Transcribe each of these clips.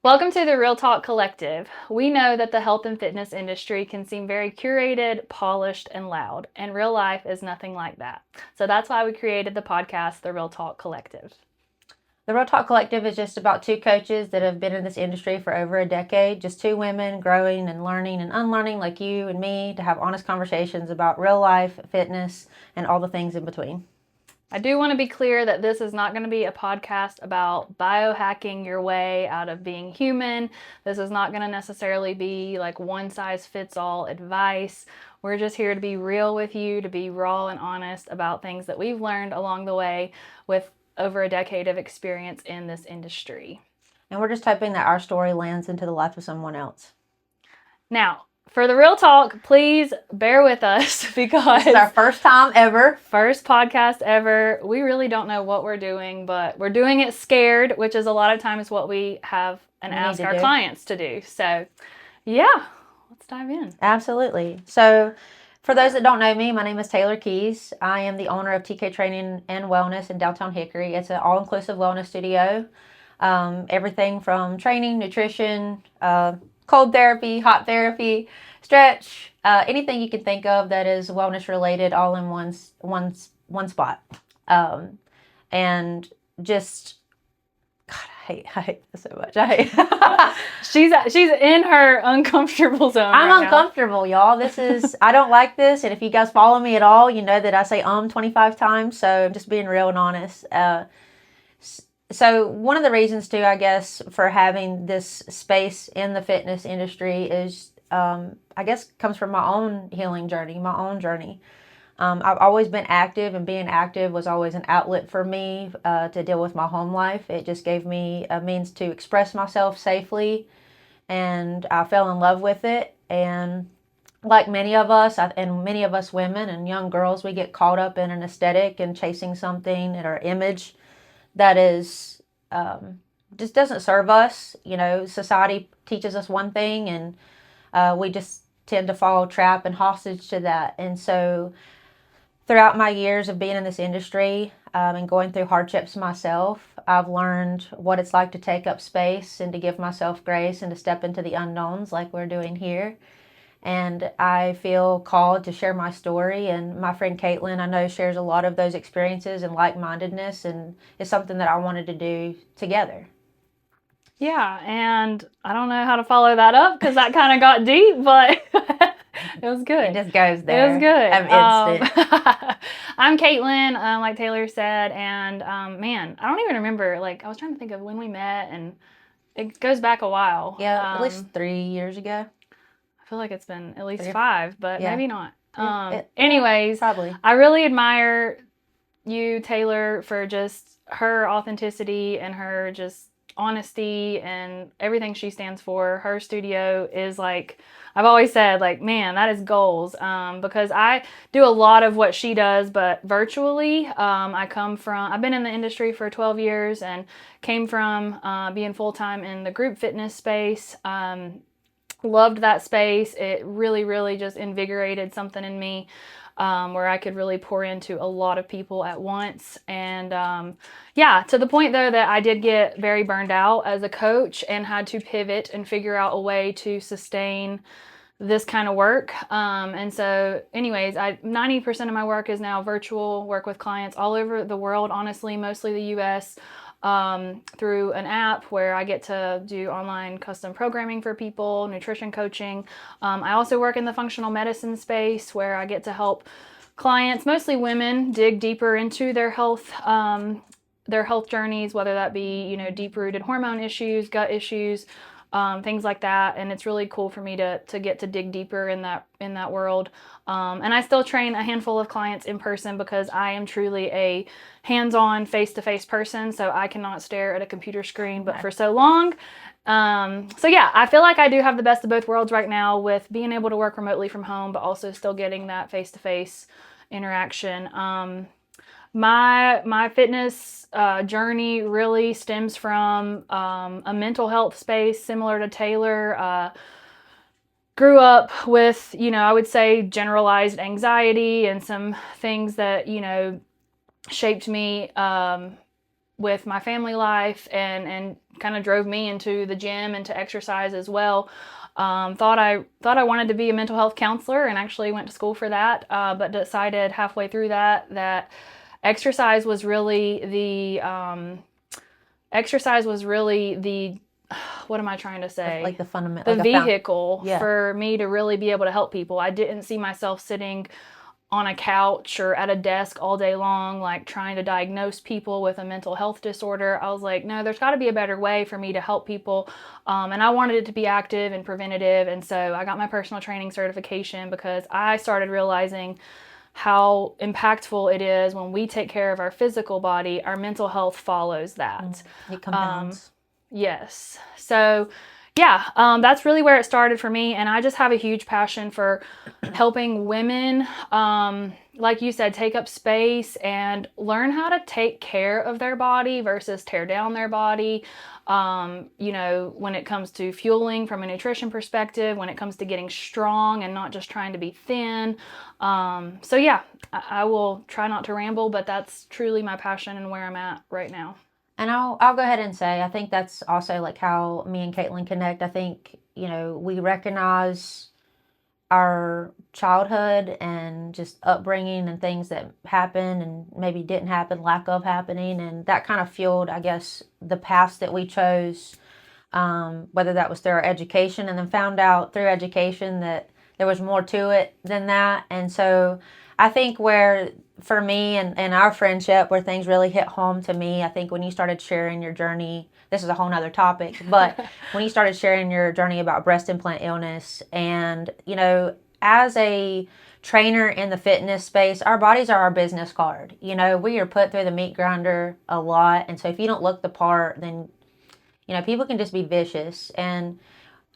Welcome to the Real Talk Collective. We know that the health and fitness industry can seem very curated, polished, and loud, and real life is nothing like that. So that's why we created the podcast, The Real Talk Collective. The Real Talk Collective is just about two coaches that have been in this industry for over a decade, just two women growing and learning and unlearning like you and me to have honest conversations about real life, fitness, and all the things in between. I do want to be clear that this is not going to be a podcast about biohacking your way out of being human. This is not going to necessarily be like one size fits all advice. We're just here to be real with you, to be raw and honest about things that we've learned along the way with over a decade of experience in this industry. And we're just hoping that our story lands into the life of someone else. Now, for the real talk, please bear with us because this is our first time ever. First podcast ever. We really don't know what we're doing, but we're doing it scared, which is a lot of times what we have and ask our clients to do. So, yeah, let's dive in. Absolutely. So, for those that don't know me, my name is Taylor Keys. I am the owner of TK Training and Wellness in downtown Hickory. It's an all-inclusive wellness studio. Everything from training, nutrition, cold therapy, hot therapy, stretch, anything you can think of that is wellness related, all in one spot. And just, God, I hate this so much. She's in her uncomfortable zone. I'm uncomfortable, y'all. This is, I don't like this. And if you guys follow me at all, you know that I say 25 times. So I'm just being real and honest. So one of the reasons too, I guess, for having this space in the fitness industry is, I guess, comes from my own healing journey, my own journey. I've always been active, and being active was always an outlet for me to deal with my home life. It just gave me a means to express myself safely, and I fell in love with it. And like many of us, and many of us women and young girls, we get caught up in an aesthetic and chasing something in our image that is just doesn't serve us. You know, society teaches us one thing, and we just tend to fall trap and hostage to that. And so throughout my years of being in this industry and going through hardships myself, I've learned what it's like to take up space and to give myself grace and to step into the unknowns like we're doing here. And I feel called to share my story. And my friend Caitlin, I know, shares a lot of those experiences and like-mindedness, and it's something that I wanted to do together. Yeah, and I don't know how to follow that up because that kind of got deep, but it was good. It just goes there. It was good. I'm instant. I'm Caitlin, like Taylor said, and man, I don't even remember. Like, I was trying to think of when we met, and it goes back a while. Yeah, at least 3 years ago. I feel like it's been at least 5, but maybe not. Anyways, probably. I really admire you, Taylor, for just her authenticity and her just honesty and everything she stands for. Her studio is like, I've always said, like, man, that is goals, because I do a lot of what she does, but virtually. I've been in the industry for 12 years and came from being full-time in the group fitness space. Loved that space. It really, really just invigorated something in me where I could really pour into a lot of people at once. And to the point, though, that I did get very burned out as a coach and had to pivot and figure out a way to sustain this kind of work. And so anyways, 90% of my work is now virtual, work with clients all over the world, honestly, mostly the US. Through an app where I get to do online custom programming for people, nutrition coaching. I also work in the functional medicine space where I get to help clients, mostly women, dig deeper into their health journeys, whether that be, deep-rooted hormone issues, gut issues, things like that. And it's really cool for me to get to dig deeper in that world. And I still train a handful of clients in person because I am truly a hands-on, face-to-face person. So I cannot stare at a computer screen, but for so long. I feel like I do have the best of both worlds right now with being able to work remotely from home, but also still getting that face-to-face interaction. My fitness journey really stems from a mental health space similar to Taylor. Grew up with, I would say generalized anxiety and some things that, shaped me with my family life and kind of drove me into the gym and to exercise as well. Thought I wanted to be a mental health counselor, and actually went to school for that, but decided halfway through that exercise was really the what am I trying to say? Like the fundamental, the like vehicle for me to really be able to help people. I didn't see myself sitting on a couch or at a desk all day long, like trying to diagnose people with a mental health disorder. I was like, no, there's got to be a better way for me to help people. And I wanted it to be active and preventative. And so I got my personal training certification because I started realizing how impactful it is when we take care of our physical body, our mental health follows that. It compounds. Yes. So yeah, that's really where it started for me. And I just have a huge passion for helping women, like you said, take up space and learn how to take care of their body versus tear down their body. When it comes to fueling from a nutrition perspective, when it comes to getting strong and not just trying to be thin. So yeah, I will try not to ramble, but that's truly my passion and where I'm at right now. And I'll go ahead and say, I think that's also like how me and Caitlin connect. I think, we recognize our childhood and just upbringing and things that happened and maybe didn't happen, lack of happening. And that kind of fueled, I guess, the paths that we chose, whether that was through our education, and then found out through education that there was more to it than that. And so I think for me and our friendship, where things really hit home to me, I think when you started sharing your journey, this is a whole nother topic, but when you started sharing your journey about breast implant illness, and, as a trainer in the fitness space, our bodies are our business card. We are put through the meat grinder a lot. And so if you don't look the part, then, people can just be vicious. And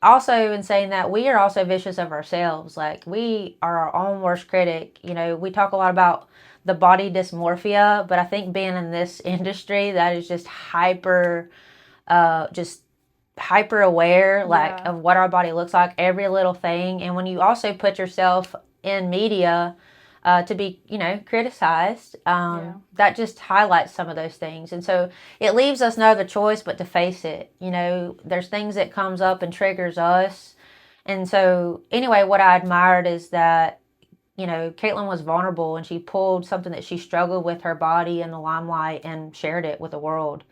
also, in saying that, we are also vicious of ourselves. Like, we are our own worst critic. We talk a lot about the body dysmorphia, but I think being in this industry that is just hyper aware, of what our body looks like, every little thing. And when you also put yourself in media to be, criticized, that just highlights some of those things. And so it leaves us no other choice but to face it. There's things that comes up and triggers us. And so anyway, what I admired is that, Caitlin was vulnerable, and she pulled something that she struggled with, her body, in the limelight, and shared it with the world.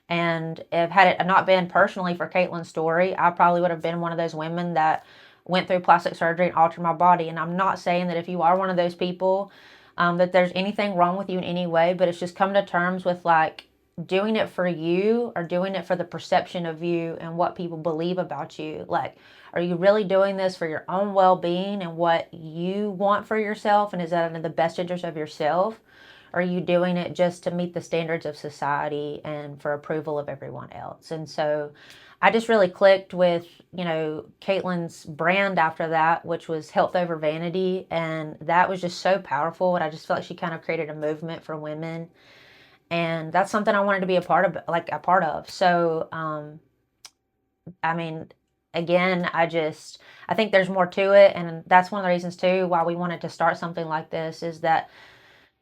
And if had it not been personally for Caitlin's story, I probably would have been one of those women that went through plastic surgery and altered my body. And I'm not saying that if you are one of those people, that there's anything wrong with you in any way, but it's just come to terms with doing it for you or doing it for the perception of you and what people believe about you. Are you really doing this for your own well-being and what you want for yourself? And is that in the best interest of yourself? Or are you doing it just to meet the standards of society and for approval of everyone else? And so I just really clicked with, Caitlin's brand after that, which was Health Over Vanity. And that was just so powerful. And I just felt like she kind of created a movement for women. And that's something I wanted to be a part of. So, again, I think there's more to it. And that's one of the reasons too, why we wanted to start something like this, is that,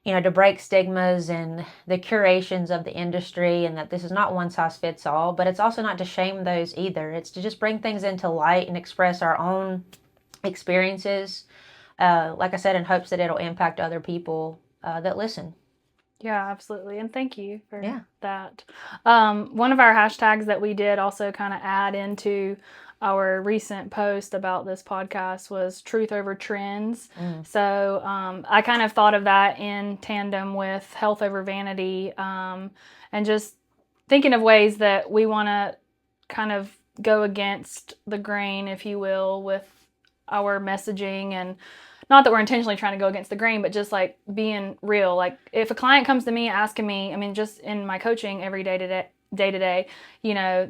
to break stigmas and the curations of the industry, and that this is not one size fits all, but it's also not to shame those either. It's to just bring things into light and express our own experiences, like I said, in hopes that it'll impact other people that listen. Yeah, absolutely. And thank you for that. One of our hashtags that we did also kind of add into our recent post about this podcast was truth over trends. So I kind of thought of that in tandem with health over vanity, and just thinking of ways that we want to kind of go against the grain, if you will, with our messaging. And not that we're intentionally trying to go against the grain, but just being real. If a client comes to me asking me, just in my coaching every day to day,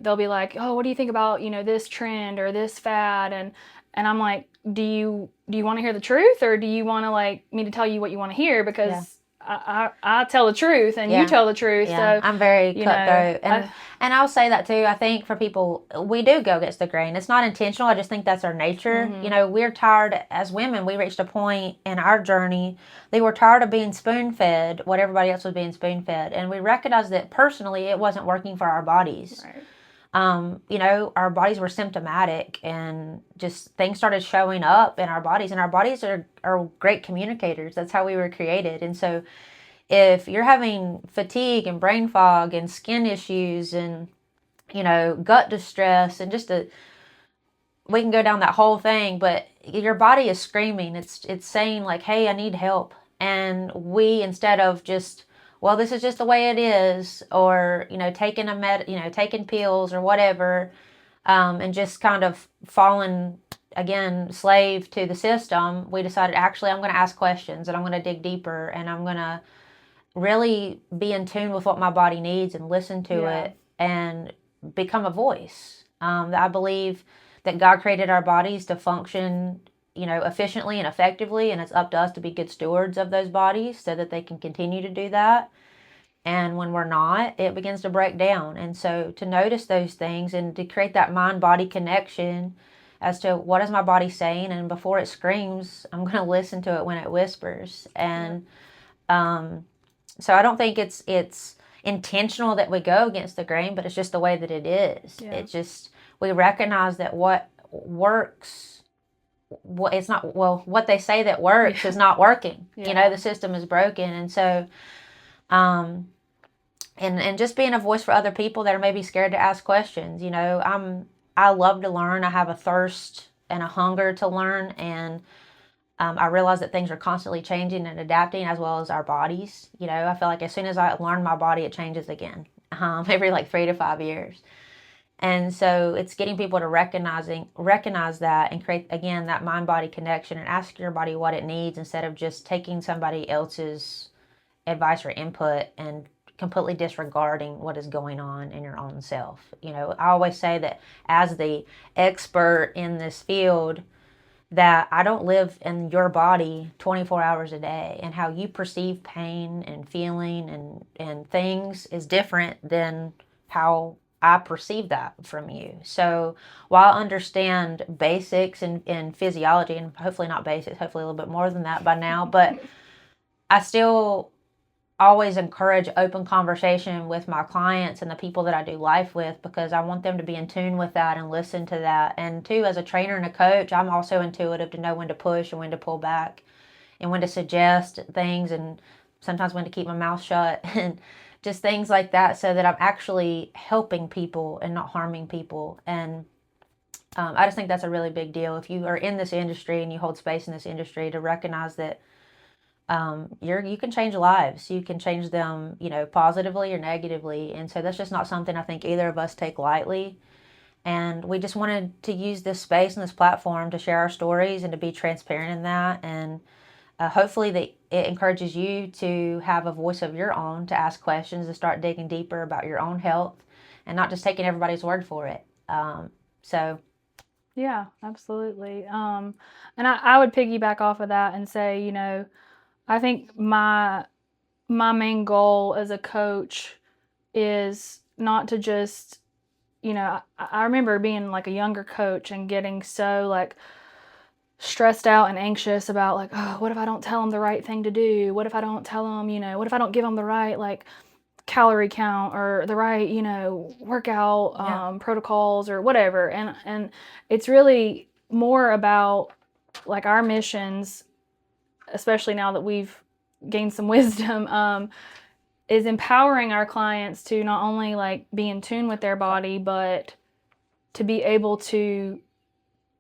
they'll be like, oh, what do you think about, this trend or this fad? And I'm like, do you want to hear the truth, or do you want to me to tell you what you want to hear? Because I tell the truth and you tell the truth. Yeah. So I'm very cutthroat. And I'll say that too. I think for people, we do go against the grain. It's not intentional. I just think that's our nature. We're tired as women. We reached a point in our journey that we're tired of being spoon-fed what everybody else was being spoon-fed. And we recognized that personally it wasn't working for our bodies. Right. our bodies were symptomatic and just things started showing up in our bodies, and our bodies are great communicators. That's how we were created. And so if you're having fatigue and brain fog and skin issues and, gut distress and we can go down that whole thing, but your body is screaming. It's saying like, hey, I need help. And we, instead of just, well, this is just the way it is, or, taking pills or whatever, and just kind of falling, again, slave to the system, we decided, actually, I'm going to ask questions and I'm going to dig deeper and I'm going to really be in tune with what my body needs and listen to it and become a voice. I believe that God created our bodies to function, efficiently and effectively, and it's up to us to be good stewards of those bodies so that they can continue to do that. And when we're not, it begins to break down. And so to notice those things and to create that mind-body connection as to what is my body saying, and before it screams, I'm going to listen to it when it whispers. And so I don't think it's intentional that we go against the grain, but it's just the way that it is. Yeah. It's just, we recognize that what works, what they say that works is not working. The system is broken. And so, and just being a voice for other people that are maybe scared to ask questions. I love to learn. I have a thirst and a hunger to learn. And I realize that things are constantly changing and adapting, as well as our bodies. I feel like as soon as I learn my body, it changes again, every like 3 to 5 years. And so it's getting people to recognize that and create, again, that mind-body connection and ask your body what it needs instead of just taking somebody else's advice or input and completely disregarding what is going on in your own self. I always say that as the expert in this field, that I don't live in your body 24 hours a day, and how you perceive pain and feeling and things is different than how I perceive that from you. So while I understand basics in physiology, and hopefully not basics, hopefully a little bit more than that by now, but I still always encourage open conversation with my clients and the people that I do life with, because I want them to be in tune with that and listen to that. And too, as a trainer and a coach, I'm also intuitive to know when to push and when to pull back and when to suggest things, and sometimes when to keep my mouth shut and just things like that, so that I'm actually helping people and not harming people. And I just think that's a really big deal. If you are in this industry and you hold space in this industry, to recognize that you can change lives. You can change them, positively or negatively. And so that's just not something I think either of us take lightly. And we just wanted to use this space and this platform to share our stories and to be transparent in that. And hopefully that it encourages you to have a voice of your own, to ask questions, to start digging deeper about your own health and not just taking everybody's word for it. Yeah, absolutely. And I would piggyback off of that and say, I think my main goal as a coach is not to just, I remember being like a younger coach and getting so like stressed out and anxious about like, oh, what if I don't tell them the right thing to do? What if I don't tell them, what if I don't give them the right like calorie count or the right, workout protocols or whatever. And it's really more about like our missions, especially now that we've gained some wisdom, is empowering our clients to not only like be in tune with their body, but to be able to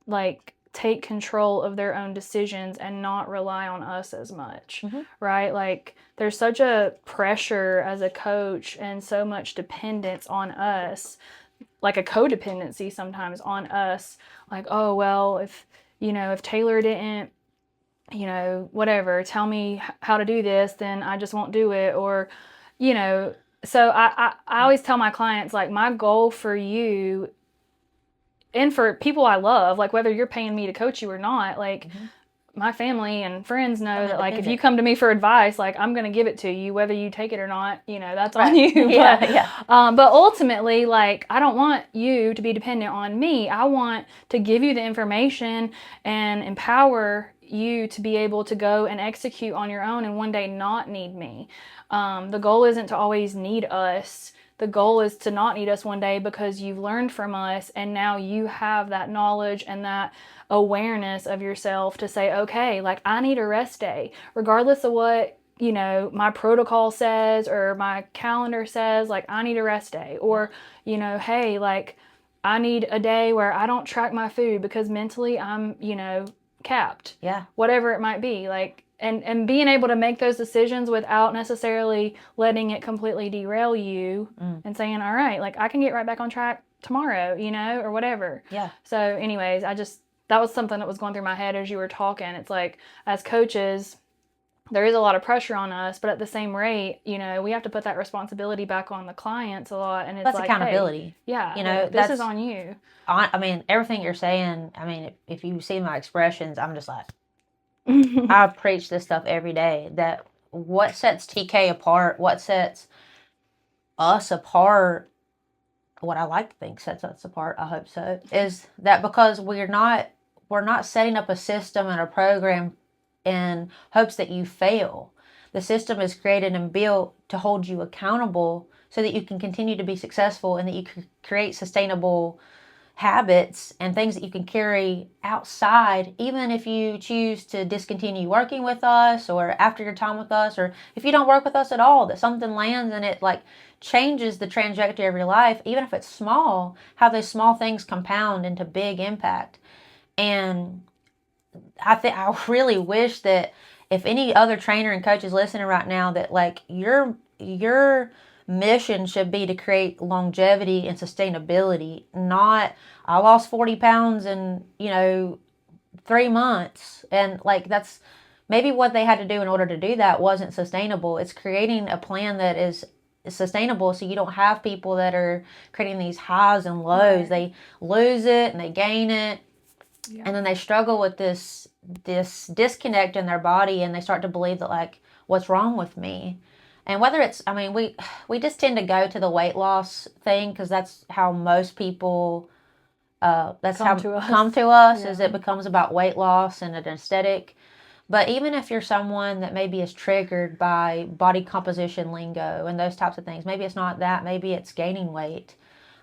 like take control of their own decisions and not rely on us as much, right? Like there's such a pressure as a coach and so much dependence on us, like a codependency sometimes on us, like, oh, well, if Taylor didn't, whatever, tell me how to do this, then I just won't do it. Or, so I always tell my clients, like, my goal for you and for people I love, like whether you're paying me to coach you or not, like my family and friends know that like if you come to me for advice, like I'm going to give it to you, whether you take it or not, that's on you. But ultimately, like I don't want you to be dependent on me. I want to give you the information and empower you to be able to go and execute on your own and one day not need me. The goal isn't to always need us the goal is to not need us one day because you've learned from us and now you have that knowledge and that awareness of yourself to say, okay, like I need a rest day, regardless of what, you know, my protocol says or my calendar says, like I need a rest day. Or, you know, hey, like I need a day where I don't track my food because mentally I'm, you know, capped. Yeah. Whatever it might be. Like, and being able to make those decisions without necessarily letting it completely derail you and saying, all right, like I can get right back on track tomorrow, you know, or whatever. Yeah. So anyways, that was something that was going through my head as you were talking. It's like, as coaches, there is a lot of pressure on us, but at the same rate, you know, we have to put that responsibility back on the clients a lot. And it's That's like, accountability. Hey, yeah, you know, this is on you. I mean, everything you're saying, I mean, if you see my expressions, I'm just like, I preach this stuff every day, that what sets TK apart, what sets us apart, what I like to think sets us apart, I hope so, is that because we're not setting up a system and a program in hopes that you fail. The system is created and built to hold you accountable so that you can continue to be successful and that you can create sustainable habits and things that you can carry outside, even if you choose to discontinue working with us or after your time with us, or if you don't work with us at all, that something lands and it like changes the trajectory of your life, even if it's small, how those small things compound into big impact. And I really wish that if any other trainer and coach is listening right now, that like your mission should be to create longevity and sustainability, not I lost 40 pounds in, you know, 3 months. And like, that's maybe what they had to do in order to do that wasn't sustainable. It's creating a plan that is sustainable so you don't have people that are creating these highs and lows. Right. They lose it and they gain it. Yeah. And then they struggle with this disconnect in their body, and they start to believe that like, what's wrong with me? And whether it's, I mean, we just tend to go to the weight loss thing because that's how most people, come to us, yeah. Is it becomes about weight loss and an aesthetic. But even if you're someone that maybe is triggered by body composition lingo and those types of things, maybe it's not that, maybe it's gaining weight,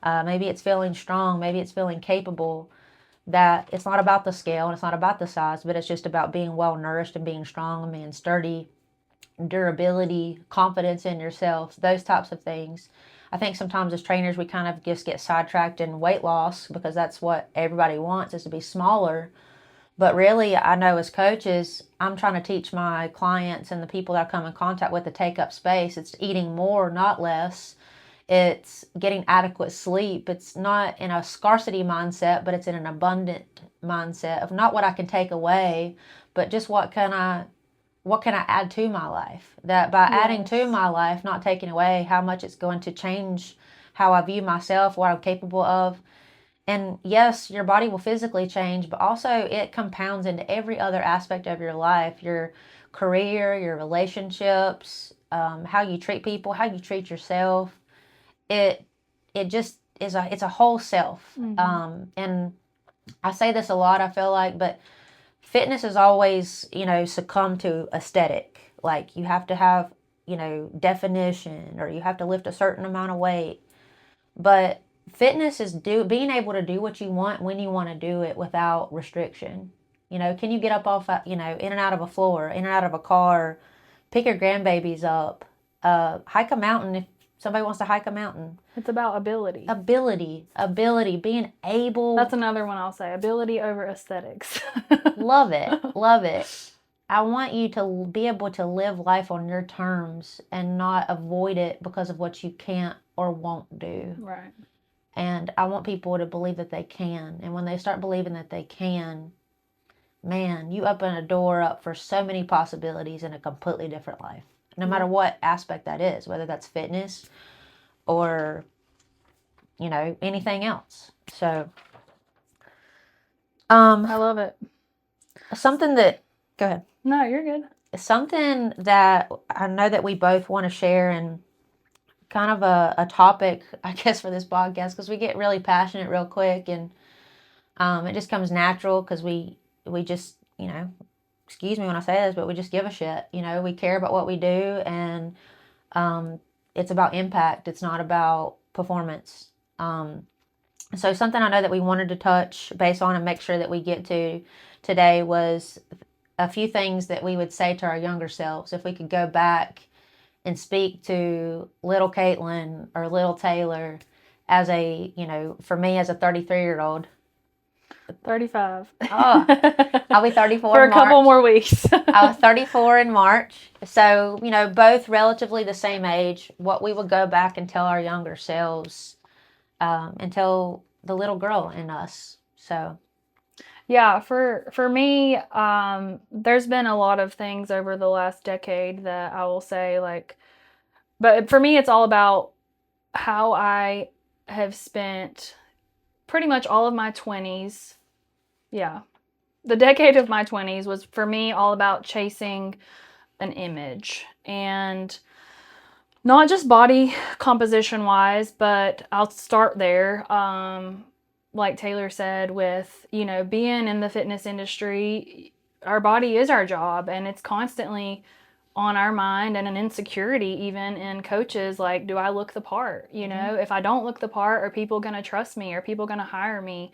maybe it's feeling strong, maybe it's feeling capable, that it's not about the scale and it's not about the size, but it's just about being well nourished and being strong and being sturdy, durability, confidence in yourself, those types of things. I think sometimes as trainers we kind of just get sidetracked in weight loss because that's what everybody wants, is to be smaller. But really, I know as coaches, I'm trying to teach my clients and the people that I come in contact with to take up space. It's eating more, not less. It's getting adequate sleep. It's not in a scarcity mindset, but it's in an abundant mindset of not what I can take away, but just what can I add to my life? That by adding to my life, not taking away, how much it's going to change how I view myself, what I'm capable of. And yes, your body will physically change, but also it compounds into every other aspect of your life, your career, your relationships, how you treat people, how you treat yourself. It just is it's a whole self. Mm-hmm. And I say this a lot, I feel like, but fitness has always, you know, succumbed to aesthetic. Like you have to have, you know, definition, or you have to lift a certain amount of weight. But fitness is being able to do what you want when you want to do it without restriction. You know, can you get up off, you know, in and out of a floor, in and out of a car, pick your grandbabies up, hike a mountain if somebody wants to hike a mountain. It's about ability. Ability, being able. That's another one I'll say. Ability over aesthetics. Love it. I want you to be able to live life on your terms and not avoid it because of what you can't or won't do. Right. And I want people to believe that they can. And when they start believing that they can, man, you open a door up for so many possibilities in a completely different life. No matter what aspect that is, whether that's fitness or, you know, anything else. So, I love it. Something that, go ahead. No, you're good. Something that I know that we both want to share, and kind of a topic, I guess, for this podcast, because we get really passionate real quick, and it just comes natural because we just, you know, excuse me when I say this, but we just give a shit. You know, we care about what we do, and it's about impact. It's not about performance. So something I know that we wanted to touch base on and make sure that we get to today was a few things that we would say to our younger selves if we could go back and speak to little Caitlin or little Taylor as a, for me as a 33-year-old. 35. Oh, I'll be 34 for in a couple March. more weeks. I was 34 in March. So, both relatively the same age. What we would go back and tell our younger selves, and tell the little girl in us. So, yeah, for me, there's been a lot of things over the last decade that I will say, like, but for me, it's all about how I have spent pretty much all of my 20s. Yeah. The decade of my 20s was for me all about chasing an image, and not just body composition wise, but I'll start there. Like Taylor said, with, being in the fitness industry, our body is our job, and it's constantly on our mind, and an insecurity even in coaches, like, do I look the part? If I don't look the part, are people going to trust me? Are people going to hire me?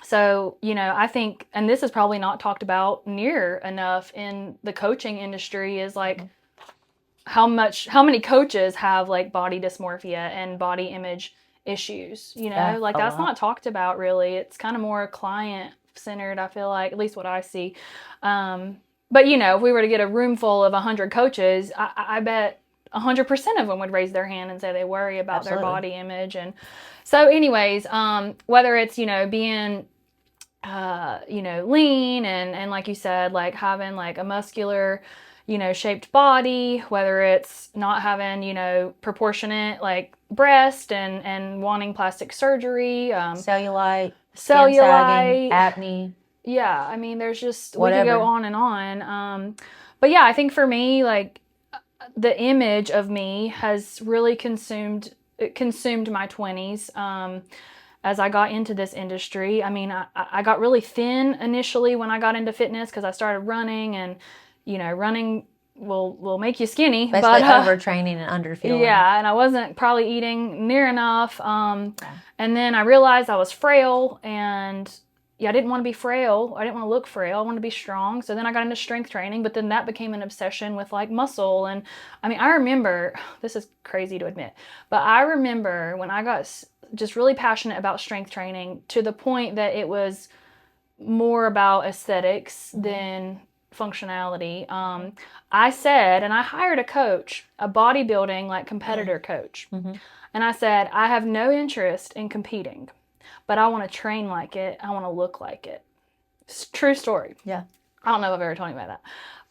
So, I think, and this is probably not talked about near enough in the coaching industry, is like how many coaches have like body dysmorphia and body image issues, Yeah, like a that's lot. not talked about really. It's kind of more client centered, I feel like, at least what I see. But if we were to get a room full of 100 coaches, I bet 100% of them would raise their hand and say they worry about Absolutely. their body image. And so anyways, whether it's, being, lean and like you said, like having like a muscular, shaped body, whether it's not having, proportionate like breast and wanting plastic surgery, cellulite, cellulite, skin sagging, acne. Yeah, I mean, there's just, Whatever. we could go on and on. But yeah, I think for me, like, the image of me has really consumed my 20s. As I got into this industry, I mean, I got really thin initially when I got into fitness because I started running, and, running will make you skinny. Basically but overtraining and underfueling. Yeah, and I wasn't probably eating near enough. And then I realized I was frail, and I didn't want to be frail. I didn't want to look frail. I wanted to be strong. So then I got into strength training, but then that became an obsession with like muscle. And I mean, I remember, this is crazy to admit, but I remember when I got just really passionate about strength training to the point that it was more about aesthetics than functionality. I said, and I hired a coach, a bodybuilding like competitor coach. And I said, I have no interest in competing, but I want to train like it. I want to look like it. It's true story. Yeah. I don't know if I've ever told you about that.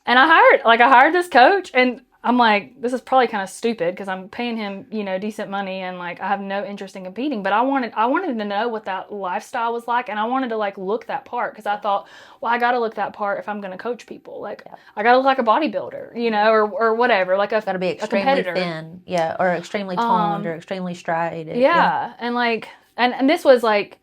And I hired this coach, and I'm like, this is probably kind of stupid because I'm paying him, decent money, and like I have no interest in competing, but I wanted to know what that lifestyle was like, and I wanted to like look that part because I thought, well, I got to look that part if I'm going to coach people. Like, I got to look like a bodybuilder, or whatever, like got to be extremely thin, or extremely toned, or extremely striated. Yeah, and like, and this was like,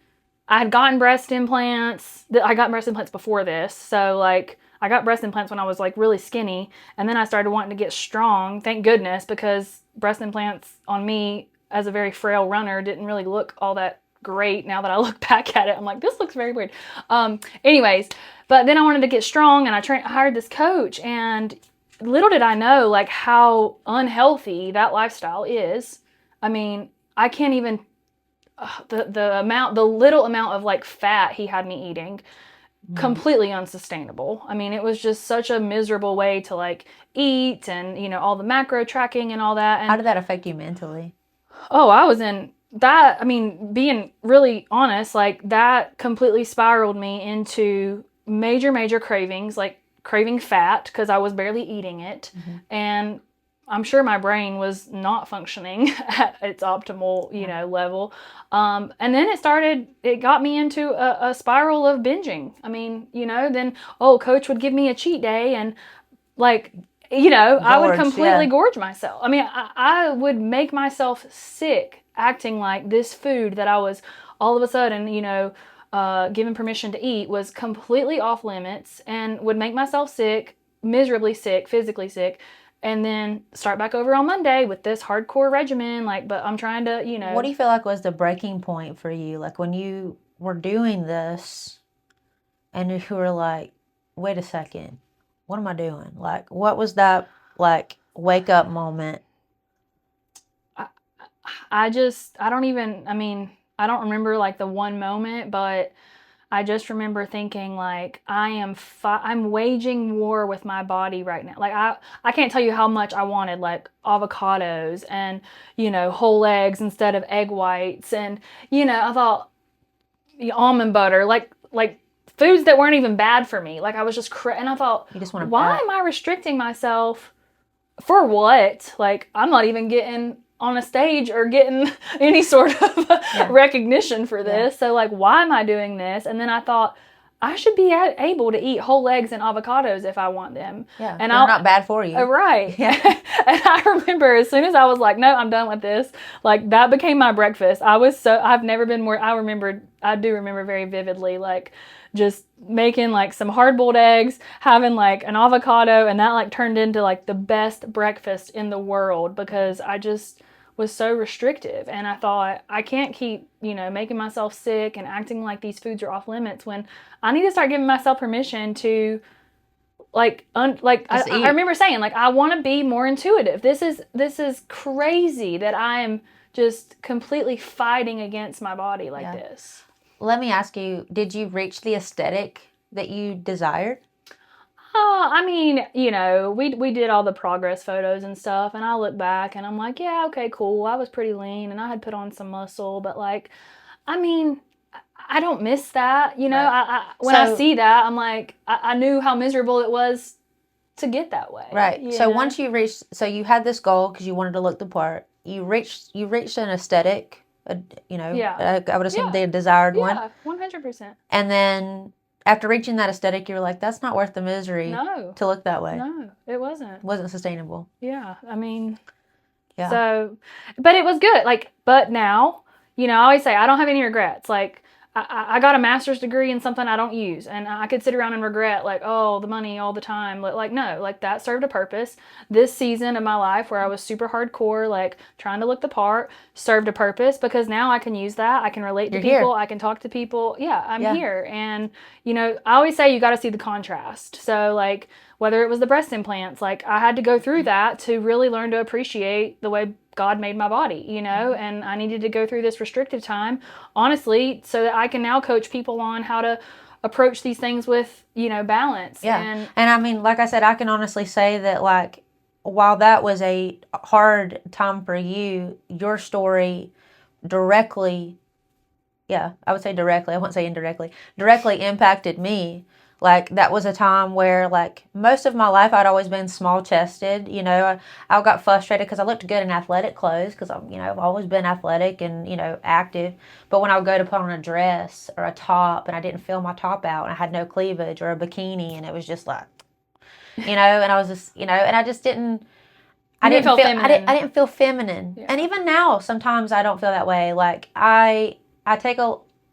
I had gotten breast implants. I got breast implants before this, so like, I got breast implants when I was like really skinny, and then I started wanting to get strong. Thank goodness, because breast implants on me as a very frail runner didn't really look all that great. Now that I look back at it, I'm like, this looks very weird. Anyways, but then I wanted to get strong, and I hired this coach, and little did I know like how unhealthy that lifestyle is. I mean, I can't even the little amount of like fat he had me eating. Completely unsustainable. I mean, it was just such a miserable way to like eat, and all the macro tracking and all that. And how did that affect you mentally? Oh, I was in that. I mean, being really honest, like that completely spiraled me into major cravings, like craving fat because I was barely eating it. And I'm sure my brain was not functioning at its optimal, level. And then it got me into a spiral of binging. I mean, then, coach would give me a cheat day, and like, I would completely gorge myself. I mean, I would make myself sick acting like this food that I was all of a sudden, given permission to eat was completely off limits, and would make myself sick, miserably sick, physically sick. and then start back over on Monday with this hardcore regimen. Like, but I'm trying to, you know. What do you feel like was the breaking point for you? Like when you were doing this and you were like, wait a second, what am I doing? Like, what was that like wake up moment? I don't remember like the one moment, but I just remember thinking like I'm waging war with my body right now. Like I can't tell you how much I wanted like avocados and, you know, whole eggs instead of egg whites, and, you know, I thought almond butter, like foods that weren't even bad for me. Like I was just and I thought, You just want to why am I restricting myself for what? Like I'm not even getting on a stage or getting any sort of recognition for this. So like, why am I doing this? And then I thought I should be able to eat whole eggs and avocados if I want them. Yeah, and they're not bad for you. Right. Yeah. And I remember as soon as I was like, no, I'm done with this. Like that became my breakfast. I've never been more. I do remember very vividly, like just making like some hard-boiled eggs, having like an avocado, and that like turned into like the best breakfast in the world because I just was so restrictive, and I thought I can't keep, you know, making myself sick and acting like these foods are off limits when I need to start giving myself permission to like I remember saying like I want to be more intuitive. This is crazy that I am just completely fighting against my body like this. Let me ask you, did you reach the aesthetic that you desired? I mean, you know, we did all the progress photos and stuff, and I look back and I'm like, yeah, okay, cool. I was pretty lean and I had put on some muscle, but like, I mean, I don't miss that. You know, Right. When I see that, I'm like, I knew how miserable it was to get that way. Right. So once you reached, so you had this goal because you wanted to look the part. You reached an aesthetic, you know, I would assume the desired one. Yeah, 100%. And then after reaching that aesthetic, you were like, that's not worth the misery to look that way. No, it wasn't. It wasn't sustainable. Yeah. I mean, so, but it was good. Like, but now, you know, I always say I don't have any regrets. Like, I got a master's degree in something I don't use, and I could sit around and regret like, oh, the money all the time. Like no, like that served a purpose. This season of my life where I was super hardcore, like trying to look the part, served a purpose because now I can use that. I can relate to people. I can talk to people. Yeah, I'm here. And, you know, I always say you got to see the contrast. So like whether it was the breast implants, like I had to go through that to really learn to appreciate the way God made my body, you know, and I needed to go through this restrictive time, honestly, so that I can now coach people on how to approach these things with, you know, balance. Yeah. And I mean, like I said, I can honestly say that, like, while that was a hard time for you, your story directly, I would say directly, I won't say indirectly, directly impacted me. Like, that was a time where, like, most of my life I'd always been small-chested. You know, I got frustrated because I looked good in athletic clothes because, you know, I've always been athletic and, you know, active. But when I would go to put on a dress or a top and I didn't fill my top out and I had no cleavage or a bikini and it was just like, you know, and I was just, you know, and I just didn't. I didn't feel feminine. Yeah. And even now, sometimes I don't feel that way. Like, I take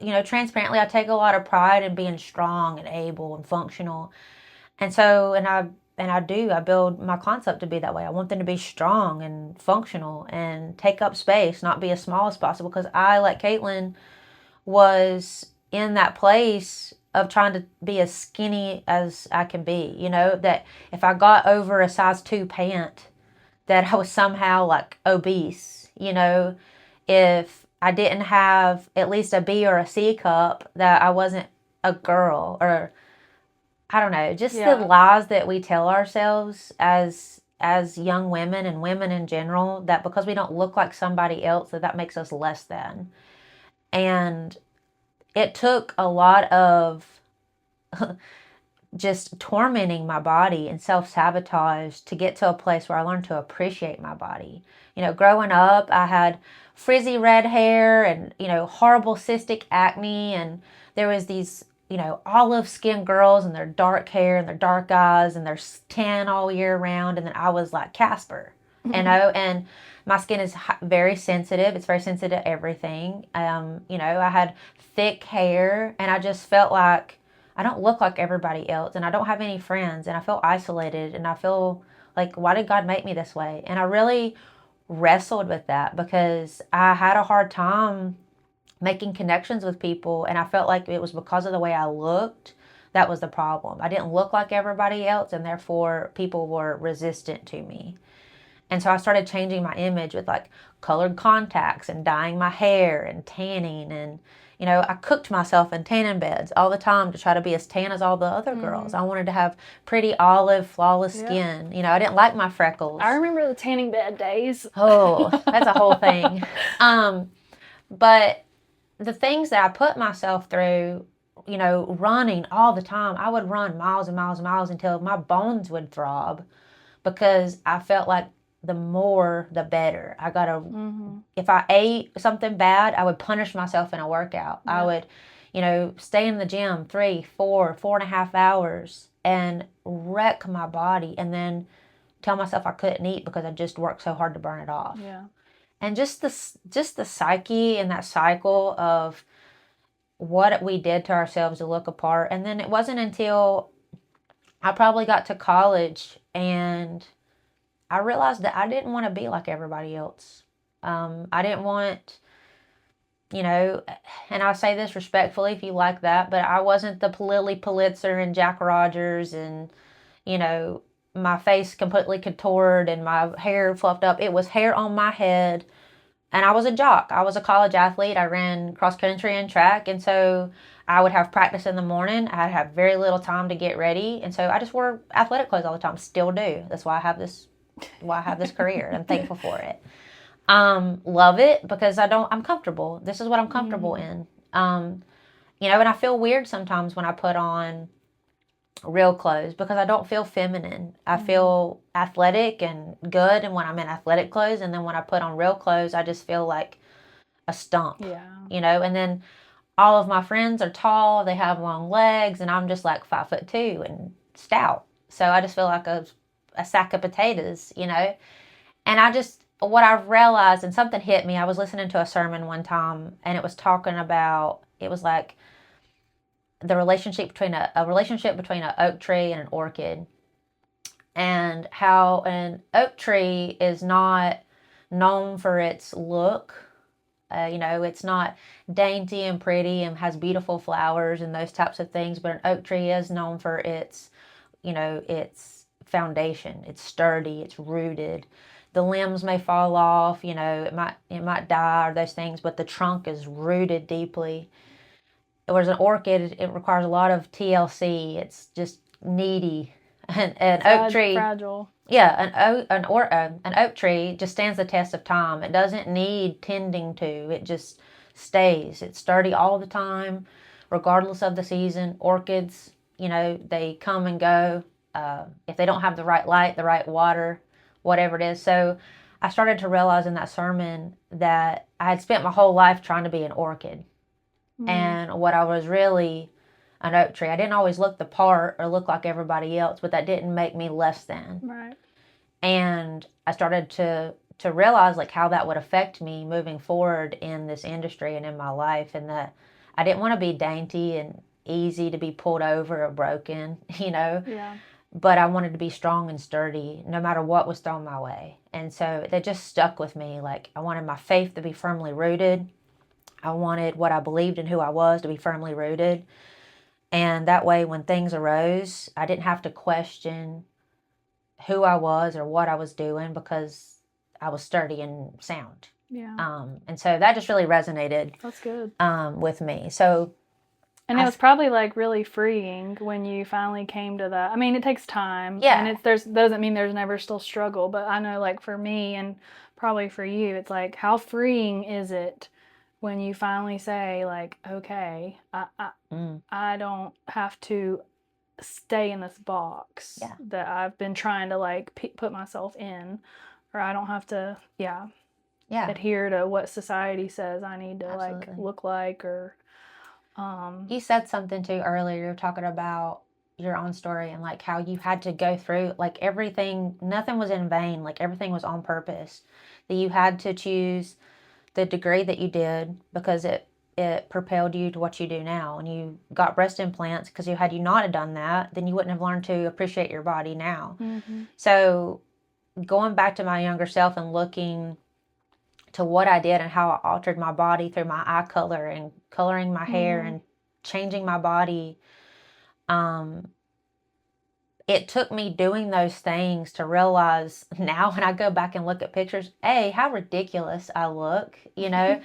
you know, transparently, I take a lot of pride in being strong and able and functional. And so, I build my clients up to be that way. I want them to be strong and functional and take up space, not be as small as possible. Because I, like Caitlin, was in that place of trying to be as skinny as I can be. You know, that if I got over a size 2 pant, that I was somehow like obese. You know, if I didn't have at least a B or a C cup, that I wasn't a girl, or I don't know, just the lies that we tell ourselves as young women and women in general, that because we don't look like somebody else, that makes us less than. And it took a lot of just tormenting my body and self-sabotage to get to a place where I learned to appreciate my body. You know, growing up, I had frizzy red hair and, you know, horrible cystic acne, and there was these, you know, olive skin girls and their dark hair and their dark eyes and their tan all year round, and then I was like Casper, you know, and my skin is very sensitive. It's very sensitive to everything. You know, I had thick hair and I just felt like I don't look like everybody else, and I don't have any friends, and I feel isolated, and I feel Like, why did God make me this way? And I really wrestled with that because I had a hard time making connections with people, and I felt like it was because of the way I looked that was the problem. I didn't look like everybody else, and therefore people were resistant to me. And so I started changing my image with like colored contacts and dyeing my hair and tanning. And, you know, I cooked myself in tanning beds all the time to try to be as tan as all the other girls. I wanted to have pretty olive, flawless skin. You know, I didn't like my freckles. I remember the tanning bed days. Oh, that's a whole thing. But the things that I put myself through, you know, running all the time, I would run miles and miles and miles until my bones would throb because I felt like the more, the better. I gotta, if I ate something bad, I would punish myself in a workout. I would, you know, stay in the gym 3, 4, 4.5 hours and wreck my body and then tell myself I couldn't eat because I just worked so hard to burn it off. Yeah. And just the psyche and that cycle of what we did to ourselves to look apart. And then it wasn't until I probably got to college and I realized that I didn't want to be like everybody else. I didn't want, you know, and I say this respectfully if you like that, but I wasn't the Lily Pulitzer and Jack Rogers and, you know, my face completely contoured and my hair fluffed up. It was hair on my head. And I was a jock. I was a college athlete. I ran cross country and track. And so I would have practice in the morning. I'd have very little time to get ready. And so I just wore athletic clothes all the time. Still do. That's why I have this career. I'm thankful for it. Love it because I'm comfortable. This is what I'm comfortable in. You know, and I feel weird sometimes when I put on real clothes because I don't feel feminine. I feel athletic and good and when I'm in athletic clothes, and then when I put on real clothes I just feel like a stump. Yeah. You know, and then all of my friends are tall, they have long legs, and I'm just like 5'2" and stout. So I just feel like a sack of potatoes, you know. And what I've realized, and something hit me, I was listening to a sermon one time and it was talking about, it was like the relationship between an oak tree and an orchid, and how an oak tree is not known for its look. You know, it's not dainty and pretty and has beautiful flowers and those types of things, but an oak tree is known for its, you know, its foundation. It's sturdy, it's rooted. The limbs may fall off, you know, it might die or those things, but the trunk is rooted deeply. Whereas an orchid, it requires a lot of TLC. It's just needy. An oak tree, fragile. Yeah, an oak tree just stands the test of time. It doesn't need tending to. It just stays. It's sturdy all the time, regardless of the season. Orchids, you know, they come and go. If they don't have the right light, the right water, whatever it is. So I started to realize in that sermon that I had spent my whole life trying to be an orchid. And what I was really an oak tree. I didn't always look the part or look like everybody else, but that didn't make me less than. Right. And I started to realize like how that would affect me moving forward in this industry and in my life, and that I didn't want to be dainty and easy to be pulled over or broken, you know. Yeah. But I wanted to be strong and sturdy no matter what was thrown my way. And so that just stuck with me. Like I wanted my faith to be firmly rooted. I wanted what I believed and who I was to be firmly rooted. And that way, when things arose, I didn't have to question who I was or what I was doing because I was sturdy and sound. Yeah. And so that just really resonated. That's good. With me. So. And it was probably like really freeing when you finally came to that. I mean, it takes time. Yeah. And doesn't mean there's never still struggle. But I know like for me and probably for you, it's like how freeing is it when you finally say like, okay, I don't have to stay in this box that I've been trying to like put myself in, or I don't have to, adhere to what society says I need to like look like, or. You said something too earlier. You're talking about your own story and like how you had to go through like everything. Nothing was in vain. Like everything was on purpose. That you had to choose the degree that you did because it propelled you to what you do now. And you got breast implants because had you not have done that, then you wouldn't have learned to appreciate your body now. Mm-hmm. So going back to my younger self and looking to what I did and how I altered my body through my eye color and coloring my hair and changing my body. It took me doing those things to realize now when I go back and look at pictures, how ridiculous I look, you know?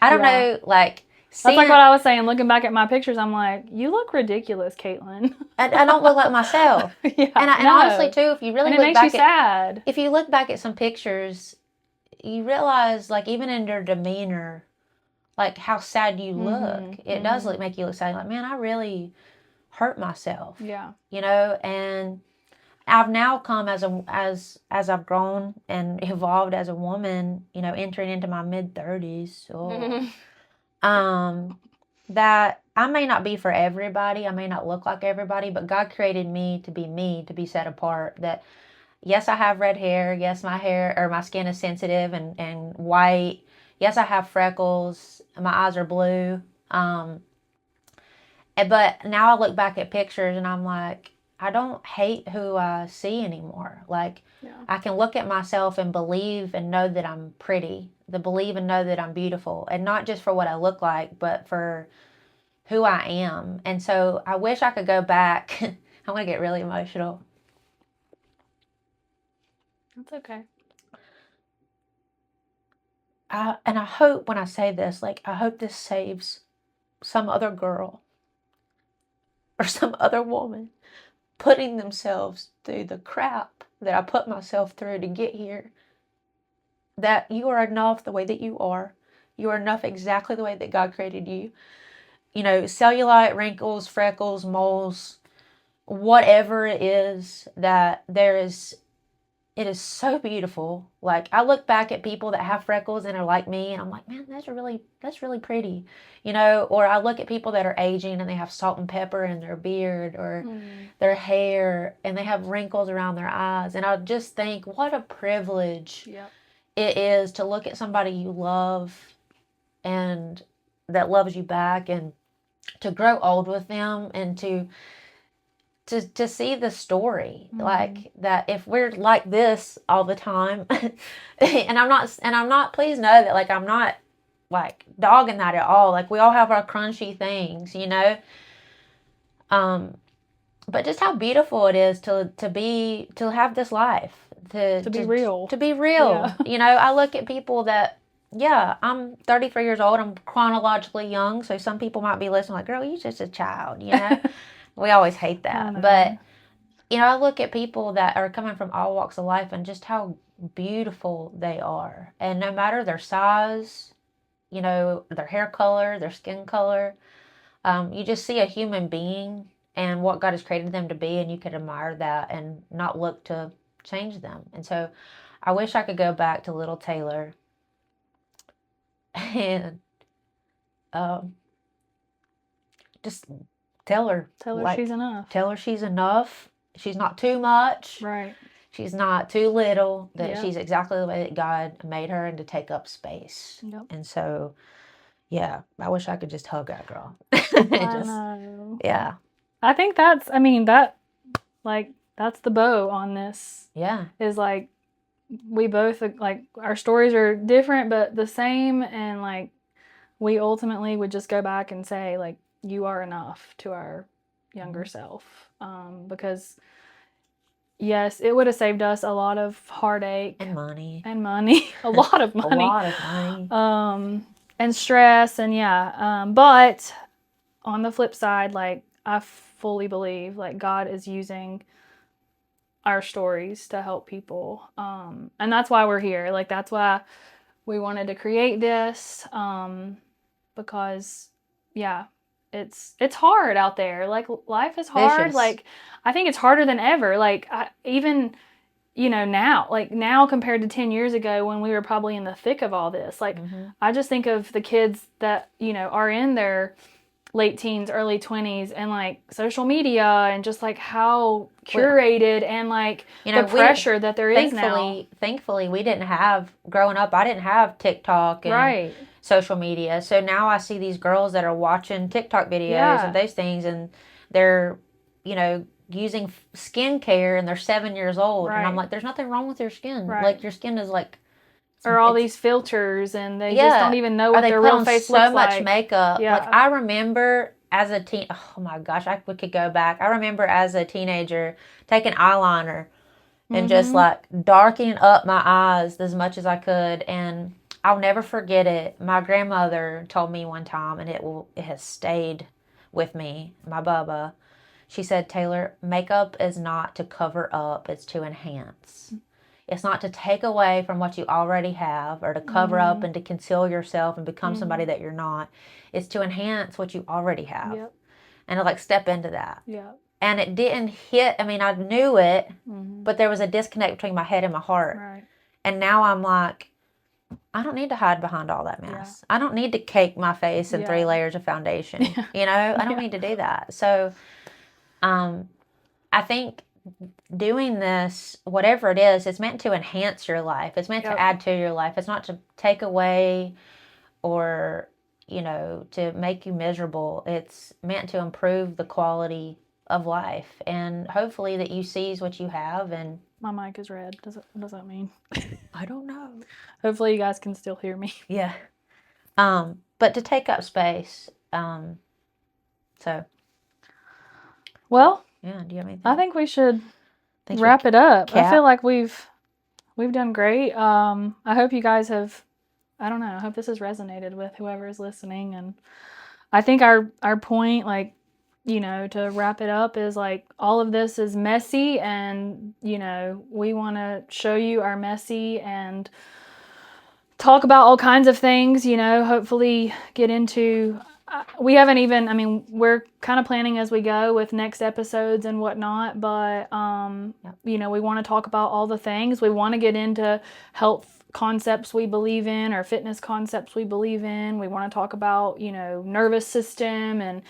I don't know, like, that's like what I was saying. Looking back at my pictures, I'm like, you look ridiculous, Caitlin. I don't look like myself. And honestly, too, if you really look back sad. If you look back at some pictures, you realize, like, even in your demeanor, like, how sad you look. It does make you look sad. Like, man, I really hurt myself. Yeah. You know, and I've now come as I've grown and evolved as a woman, you know, entering into my mid-30s. That I may not be for everybody. I may not look like everybody, but God created me, to be set apart. That, yes, I have red hair. Yes, my skin is sensitive and white. Yes, I have freckles. My eyes are blue. But now I look back at pictures and I'm like, I don't hate who I see anymore. Like, I can look at myself and believe and know that I'm pretty. Believe and know that I'm beautiful. And not just for what I look like, but for who I am. And so I wish I could go back. I'm going to get really emotional. That's okay. And I hope when I say this, like, I hope this saves some other girl or some other woman putting themselves through the crap that I put myself through to get here. That you are enough the way that you are. You are enough exactly the way that God created you. You know, cellulite, wrinkles, freckles, moles, whatever it is, that it is so beautiful. Like, I look back at people that have freckles and are like me, and I'm like, man, that's really pretty, you know. Or I look at people that are aging and they have salt and pepper in their beard or their hair, and they have wrinkles around their eyes, and I just think, what a privilege it is to look at somebody you love and that loves you back, and to grow old with them, and to see the story, like that. If we're like this all the time, and I'm not, please know that, like, I'm not like dogging that at all. Like, we all have our crunchy things, you know. But just how beautiful it is to have this life, to be real. Yeah. You know, I look at people that, I'm 33 years old. I'm chronologically young, so some people might be listening like, girl, you're just a child, you know. We always hate that. But, you know, I look at people that are coming from all walks of life and just how beautiful they are. And no matter their size, you know, their hair color, their skin color, you just see a human being and what God has created them to be, and you can admire that and not look to change them. And so I wish I could go back to little Taylor and just tell her like, she's enough. Tell her she's enough. She's not too much. Right. She's not too little. That she's exactly the way that God made her, and to take up space. Yep. And so, I wish I could just hug that girl. I know. Yeah. I think that's the bow on this. Yeah. Is like, we both, like, our stories are different but the same, and like, we ultimately would just go back and say, like, you are enough to our younger self. Because yes, it would have saved us a lot of heartache and money, a lot of money, a lot of money, and stress, and but on the flip side, like, I fully believe, like, God is using our stories to help people, and that's why we're here. Like, that's why we wanted to create this, because it's hard out there. Like, life is hard. Vicious. Like, I think it's harder than ever. Like, even, you know, now compared to 10 years ago when we were probably in the thick of all this. Like, I just think of the kids that, you know, are in their late teens, early 20s, and like social media, and just like how curated and like, you know, the pressure that there is now. Thankfully, we didn't have, growing up, I didn't have TikTok and social media. So now I see these girls that are watching TikTok videos and those things, and they're, you know, using skincare and they're 7 years old. And I'm Right. like, there's nothing wrong with your skin. Right. Like, your skin is like, Or all it's- these filters, and they Yeah. just don't even know or what they their put real on face so looks much like. makeup. Yeah. Like, I remember as a teen, oh my gosh, we could go back. I remember as a teenager taking eyeliner and just like darkening up my eyes as much as I could. And I'll never forget it. My grandmother told me one time, and it has stayed with me, my Bubba. She said, Taylor, makeup is not to cover up, it's to enhance. It's not to take away from what you already have or to cover up and to conceal yourself and become somebody that you're not. It's to enhance what you already have. Yep. And to like step into that. Yep. And it didn't hit, I mean, I knew it, Mm-hmm. but there was a disconnect between my head and my heart. Right. And now I'm like, I don't need to hide behind all that mess. I don't need to cake my face in 3 layers of foundation. You know, I don't need to do that. So, I think doing this, whatever it is, it's meant to enhance your life. It's meant to add to your life. It's not to take away or, you know, to make you miserable. It's meant to improve the quality of life, and hopefully that you seize what you have. And My mic is red. What does that mean? I don't know. Hopefully you guys can still hear me. Yeah. But to take up space. So. Well, Yeah. Do you have anything? I think we should Thanks wrap it up. cap. I feel like we've done great. I hope you guys have. I don't know. I hope this has resonated with whoever is listening, and I think our point, like, you know, to wrap it up is like all of this is messy, and you know, we want to show you our messy and talk about all kinds of things. You know, hopefully get into. We haven't even. I mean, we're kind of planning as we go with next episodes and whatnot, but you know, we want to talk about all the things. We want to get into health concepts we believe in, or fitness concepts we believe in. We want to talk about, you know, nervous system and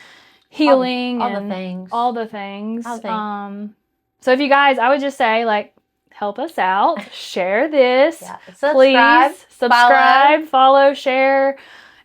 healing all the and things. all the things. All the things. So if you guys, I would just say, like, help us out, share this, Subscribe, please subscribe, follow, share.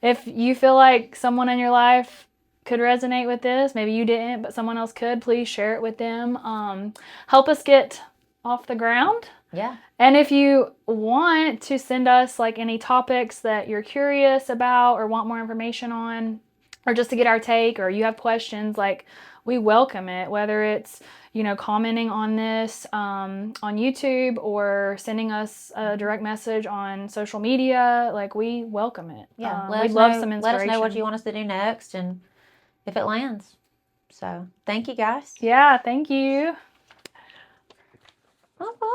If you feel like someone in your life could resonate with this, maybe you didn't, but someone else could, please share it with them. Help us get off the ground. Yeah. And if you want to send us like any topics that you're curious about or want more information on, or just to get our take, or you have questions, like, we welcome it, whether it's, you know, commenting on this on YouTube or sending us a direct message on social media. Like, we welcome it. Yeah. We'd love some inspiration. Let us know what you want us to do next and if it lands. So thank you guys. Yeah, thank you. Bye-bye.